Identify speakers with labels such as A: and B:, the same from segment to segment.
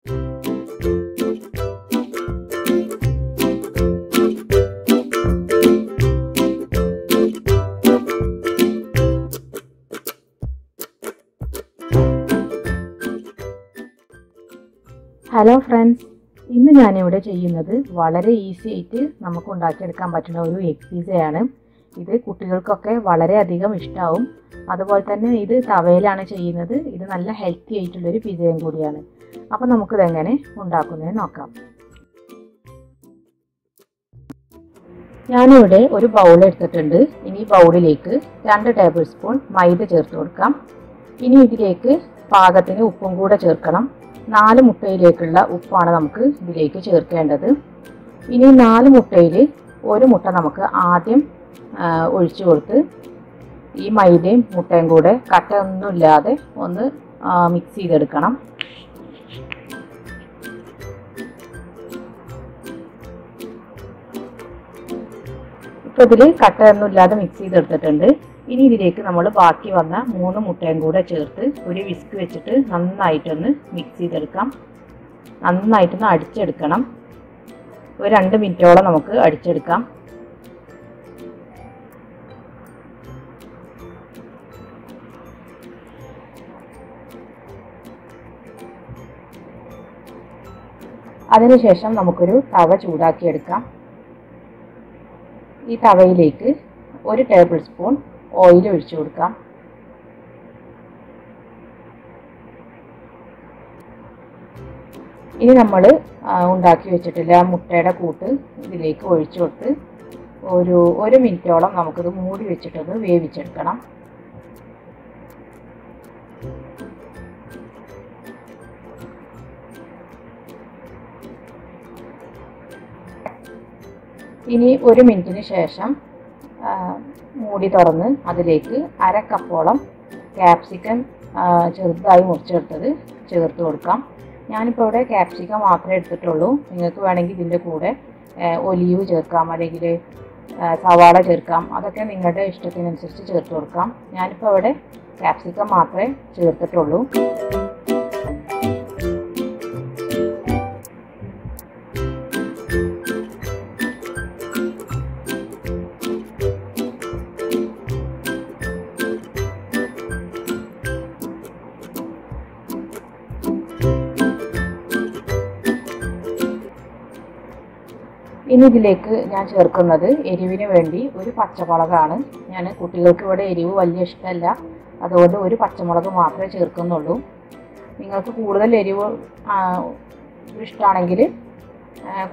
A: Hello friends, ഇന്ന് ഞാനിവിടെ ചെയ്യുന്നത് വളരെ ഈസി ആയിട്ട് നമുക്ക് ഉണ്ടാക്കിയെടുക്കാൻ പറ്റുന്ന ഒരു എഗ് പിസയാണ്. ഇത് കുട്ടികൾക്കൊക്കെ വളരെയധികം ഇഷ്ടമാവും. അതുപോലെ തന്നെ ഇത് തവയിലാണ് ചെയ്യുന്നത്. ഇത് നല്ല ഹെൽത്തി ആയിട്ടുള്ളൊരു പിസയും കൂടിയാണ്. അപ്പോൾ നമുക്കിതെങ്ങനെ ഉണ്ടാക്കുന്നത് നോക്കാം. ഞാനിവിടെ ഒരു ബൗൾ എടുത്തിട്ടുണ്ട്. ഇനി ബൗളിലേക്ക് 2 ടേബിൾ സ്പൂൺ മൈദ ചേർത്ത് കൊടുക്കാം. ഇനി ഇതിലേക്ക് പാകത്തിന് ഉപ്പും കൂടെ ചേർക്കണം. 4 മുട്ടയിലേക്കുള്ള ഉപ്പാണ് നമുക്ക് ഇതിലേക്ക് ചേർക്കേണ്ടത്. ഇനി 4 മുട്ടയിൽ 1 മുട്ട നമുക്ക് ആദ്യം ഒഴിച്ചു കൊടുത്ത് ഈ മൈദയും മുട്ടയും കൂടെ കട്ടയൊന്നുമില്ലാതെ ഒന്ന് മിക്സ് ചെയ്തെടുക്കണം. ഇപ്പോൾ ഇതിൽ കട്ടയൊന്നുമില്ലാതെ മിക്സ് ചെയ്തെടുത്തിട്ടുണ്ട്. ഇനി ഇതിലേക്ക് നമ്മൾ ബാക്കി വന്ന 3 മുട്ടയും കൂടെ ചേർത്ത് ഒരു വിസ്ക് വെച്ചിട്ട് നന്നായിട്ടൊന്ന് മിക്സ് ചെയ്തെടുക്കാം. നന്നായിട്ടൊന്ന് അടിച്ചെടുക്കണം. ഒരു 2 മിനിറ്റോളം നമുക്ക് അടിച്ചെടുക്കാം. അതിനുശേഷം നമുക്കൊരു തവ ചൂടാക്കിയെടുക്കാം. ഈ തവയിലേക്ക് 1 ടേബിൾ സ്പൂൺ ഓയിൽ ഒഴിച്ചു കൊടുക്കാം. ഇനി നമ്മൾ ഉണ്ടാക്കി വെച്ചിട്ടുള്ള മുട്ടയുടെ കൂട്ട് ഇതിലേക്ക് ഒഴിച്ചു കൊടുത്ത് ഒരു 1 മിനിറ്റോളം നമുക്കിത് മൂടി വെച്ചിട്ടൊന്ന് വേവിച്ചെടുക്കണം. ഇനി 1 മിനിറ്റിന് ശേഷം മൂടി തുറന്ന് അതിലേക്ക് 1/2 കപ്പോളം ക്യാപ്സിക്കം ചെറുതായി മുറിച്ചെടുത്തത് ചേർത്ത് കൊടുക്കാം. ഞാനിപ്പോൾ ഇവിടെ ക്യാപ്സിക്കം മാത്രമേ എടുത്തിട്ടുള്ളൂ. നിങ്ങൾക്ക് വേണമെങ്കിൽ ഇതിൻ്റെ കൂടെ ഒലീവ് ചേർക്കാം, അല്ലെങ്കിൽ സവാള ചേർക്കാം. അതൊക്കെ നിങ്ങളുടെ ഇഷ്ടത്തിനനുസരിച്ച് ചേർത്ത് കൊടുക്കാം. ഞാനിപ്പോൾ ഇവിടെ ക്യാപ്സിക്കം മാത്രമേ ചേർത്തിട്ടുള്ളൂ. ഇനി ഇതിലേക്ക് ഞാൻ ചേർക്കുന്നത് എരിവിന് വേണ്ടി ഒരു പച്ചമുളകാണ്. ഞാൻ കുട്ടികൾക്ക് ഇവിടെ എരിവ് വലിയ ഇഷ്ടമല്ല, അതുകൊണ്ട് ഒരു പച്ചമുളക് മാത്രമേ ചേർക്കുന്നുള്ളൂ. നിങ്ങൾക്ക് കൂടുതൽ എരിവ് ഇഷ്ടമാണെങ്കിൽ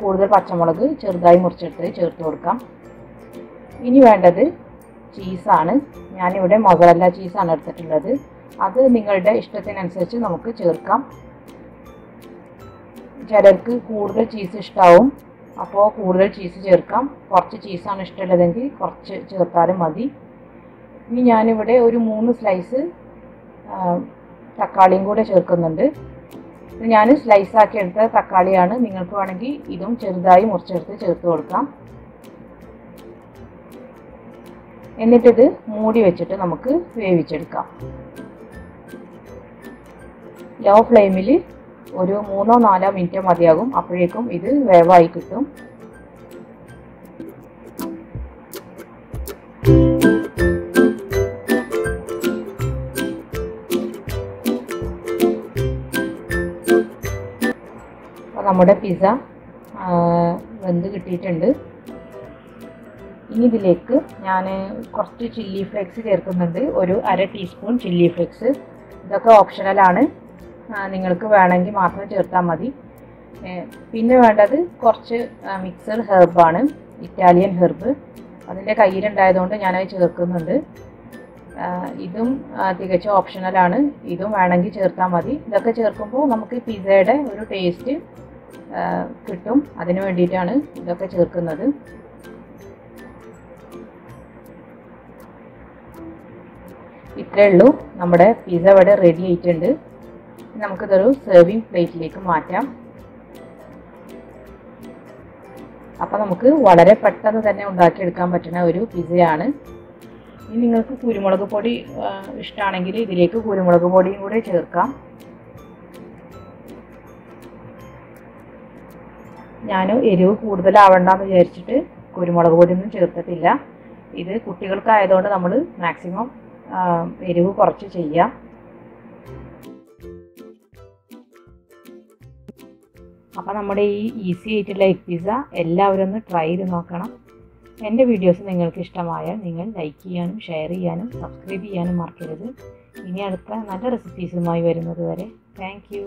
A: കൂടുതൽ പച്ചമുളക് ചെറുതായി മുറിച്ചെടുത്ത് ചേർത്ത് കൊടുക്കാം. ഇനി വേണ്ടത് ചീസാണ്. ഞാനിവിടെ മൊസറല്ല ചീസാണ് എടുത്തിട്ടുള്ളത്. അത് നിങ്ങളുടെ ഇഷ്ടത്തിനനുസരിച്ച് നമുക്ക് ചേർക്കാം. ചിലർക്ക് കൂടുതൽ ചീസ് ഇഷ്ടമാവും, അപ്പോൾ കൂടുതൽ ചീസ് ചേർക്കാം. കുറച്ച് ചീസാണ് ഇഷ്ടമുള്ളതെങ്കിൽ കുറച്ച് ചേർത്താലും മതി. ഇനി ഞാനിവിടെ ഒരു 3 സ്ലൈസ് തക്കാളിയും കൂടെ ചേർക്കുന്നുണ്ട്. ഇത് ഞാൻ സ്ലൈസാക്കി എടുത്ത തക്കാളിയാണ്. നിങ്ങൾക്ക് വേണമെങ്കിൽ ഇതും ചെറുതായി മുറിച്ചെടുത്ത് ചേർത്ത് കൊടുക്കാം. എന്നിട്ടിത് മൂടി വെച്ചിട്ട് നമുക്ക് വേവിച്ചെടുക്കാം. ലോ ഫ്ലെയിമിൽ ഒരു 3-4 മിനിറ്റ് മതിയാകും. അപ്പോഴേക്കും ഇത് വേവായി കിട്ടും. അപ്പോൾ നമ്മുടെ പിസ്സ വെന്ത് കിട്ടിയിട്ടുണ്ട്. ഇനി ഇതിലേക്ക് ഞാൻ കുറച്ച് ചില്ലി ഫ്ലേക്സ് ചേർക്കുന്നുണ്ട്. ഒരു 1/2 ടീസ്പൂൺ ചില്ലി ഫ്ലേക്സ്. ഇതൊക്കെ ഓപ്ഷണലാണ്, നിങ്ങൾക്ക് വേണമെങ്കിൽ മാത്രം ചേർത്താൽ മതി. പിന്നെ വേണ്ടത് കുറച്ച് മിക്സഡ് ഹെർബാണ്, ഇറ്റാലിയൻ ഹെർബ്. അതിൻ്റെ കയ്യിലുണ്ടായതുകൊണ്ട് ഞാനത് ചേർക്കുന്നുണ്ട്. ഇതും തികച്ചും ഓപ്ഷണലാണ്. ഇതും വേണമെങ്കിൽ ചേർത്താൽ മതി. ഇതൊക്കെ ചേർക്കുമ്പോൾ നമുക്ക് പിസ്സയുടെ ഒരു ടേസ്റ്റ് കിട്ടും. അതിന് വേണ്ടിയിട്ടാണ് ഇതൊക്കെ ചേർക്കുന്നത്. ഇത്രയേ ഉള്ളൂ. നമ്മുടെ പിസ്സ ഇവിടെ റെഡി ആയിട്ടുണ്ട്. നമുക്കിതൊരു സെർവിങ് പ്ലേറ്റിലേക്ക് മാറ്റാം. അപ്പോൾ നമുക്ക് വളരെ പെട്ടെന്ന് തന്നെ ഉണ്ടാക്കിയെടുക്കാൻ പറ്റുന്ന ഒരു പിസ്സയാണ്. ഇനി നിങ്ങൾക്ക് കുരുമുളക് പൊടി ഇഷ്ടമാണെങ്കിൽ ഇതിലേക്ക് കുരുമുളക് പൊടിയും കൂടെ ചേർക്കാം. ഞാൻ എരിവ് കൂടുതലാവണ്ടെന്ന് വിചാരിച്ചിട്ട് കുരുമുളക് പൊടിയൊന്നും ചേർത്തിട്ടില്ല. ഇത് കുട്ടികൾക്കായതുകൊണ്ട് നമ്മൾ മാക്സിമം എരിവ് കുറച്ച് ചെയ്യാം. അപ്പോൾ നമ്മുടെ ഈ ഈസി ആയിട്ടുള്ള എഗ് പിസ്സ എല്ലാവരും ഒന്ന് ട്രൈ ചെയ്ത് നോക്കണം. എൻ്റെ വീഡിയോസ് നിങ്ങൾക്ക് ഇഷ്ടമായാൽ നിങ്ങൾ ലൈക്ക് ചെയ്യാനും ഷെയർ ചെയ്യാനും സബ്സ്ക്രൈബ് ചെയ്യാനും മറക്കരുത്. ഇനി അടുത്ത നല്ല റെസിപ്പീസുമായി വരുന്നത് വരെ താങ്ക് യു.